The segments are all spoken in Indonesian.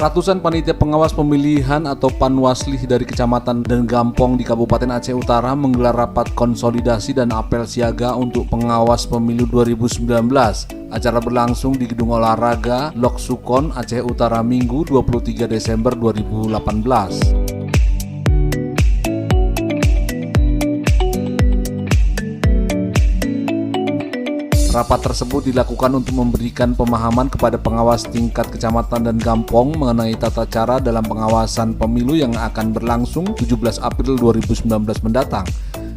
Ratusan panitia pengawas pemilihan atau Panwasli dari kecamatan dan Gampong di Kabupaten Aceh Utara menggelar rapat konsolidasi dan apel siaga untuk pengawas pemilu 2019. Acara berlangsung di Gedung Olahraga Lok Sukon, Aceh Utara, Minggu 23 Desember 2018. Rapat tersebut dilakukan untuk memberikan pemahaman kepada pengawas tingkat kecamatan dan gampong mengenai tata cara dalam pengawasan pemilu yang akan berlangsung 17 April 2019 mendatang.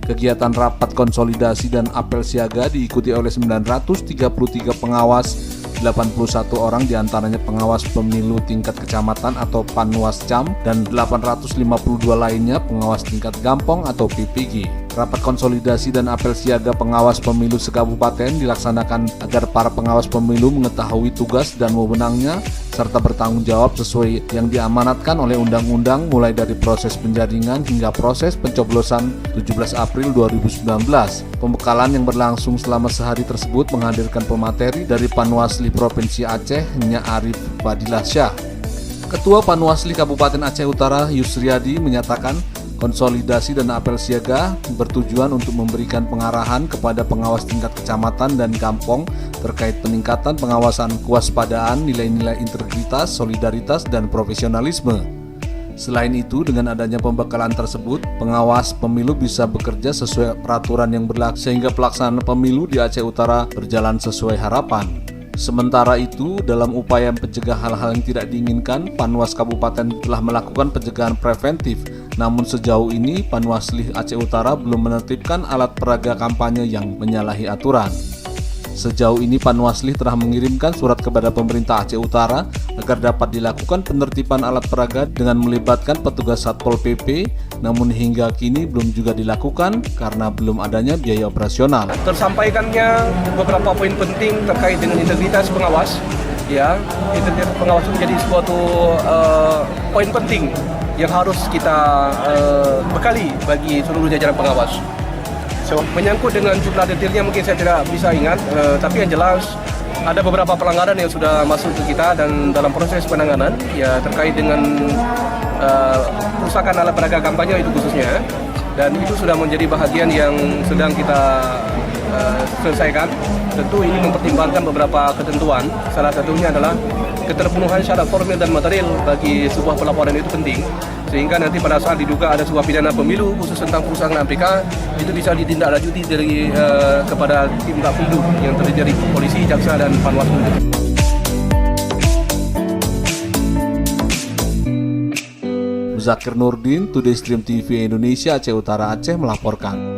Kegiatan rapat konsolidasi dan apel siaga diikuti oleh 933 pengawas, 81 orang diantaranya pengawas pemilu tingkat kecamatan atau Panwascam dan 852 lainnya pengawas tingkat gampong atau PPG. Rapat konsolidasi dan apel siaga pengawas pemilu sekabupaten dilaksanakan agar para pengawas pemilu mengetahui tugas dan wewenangnya serta bertanggung jawab sesuai yang diamanatkan oleh undang-undang mulai dari proses penjaringan hingga proses pencoblosan 17 April 2019. Pembekalan yang berlangsung selama sehari tersebut menghadirkan pemateri dari Panwasli Provinsi Aceh, Nya Arif Fadilah Syah. Ketua Panwasli Kabupaten Aceh Utara, Yusriadi, menyatakan konsolidasi dan apel siaga bertujuan untuk memberikan pengarahan kepada pengawas tingkat kecamatan dan gampong terkait peningkatan pengawasan kewaspadaan, nilai-nilai integritas, solidaritas, dan profesionalisme. Selain itu, dengan adanya pembekalan tersebut, pengawas pemilu bisa bekerja sesuai peraturan yang berlaku sehingga pelaksanaan pemilu di Aceh Utara berjalan sesuai harapan. Sementara itu, dalam upaya mencegah hal-hal yang tidak diinginkan, Panwas Kabupaten telah melakukan pencegahan preventif. Namun sejauh ini, Panwasli Aceh Utara belum menertibkan alat peraga kampanye yang menyalahi aturan. Sejauh ini, Panwasli telah mengirimkan surat kepada pemerintah Aceh Utara agar dapat dilakukan penertiban alat peraga dengan melibatkan petugas Satpol PP, namun hingga kini belum juga dilakukan karena belum adanya biaya operasional. Tersampaikannya beberapa poin penting terkait dengan integritas pengawas. Ya, integritas pengawas itu menjadi suatu poin penting yang harus kita bekali bagi seluruh jajaran pengawas. Menyangkut dengan jumlah detailnya mungkin saya tidak bisa ingat, tapi yang jelas ada beberapa pelanggaran yang sudah masuk ke kita dan dalam proses penanganan ya terkait dengan kerusakan alat peraga kampanye itu khususnya, dan itu sudah menjadi bahagian yang sedang kita selesaikan. Tentu ini mempertimbangkan beberapa ketentuan, salah satunya adalah keterpenuhan syarat formil dan material bagi sebuah pelaporan itu penting, sehingga nanti pada saat diduga ada sebuah pidana pemilu khusus tentang perusahaan APK itu bisa ditindaklanjuti dari kepada tim Gakumdu yang terdiri dari polisi, jaksa, dan Panwaslu. Zakir Nurdin, Today Stream TV Indonesia, Aceh Utara, Aceh melaporkan.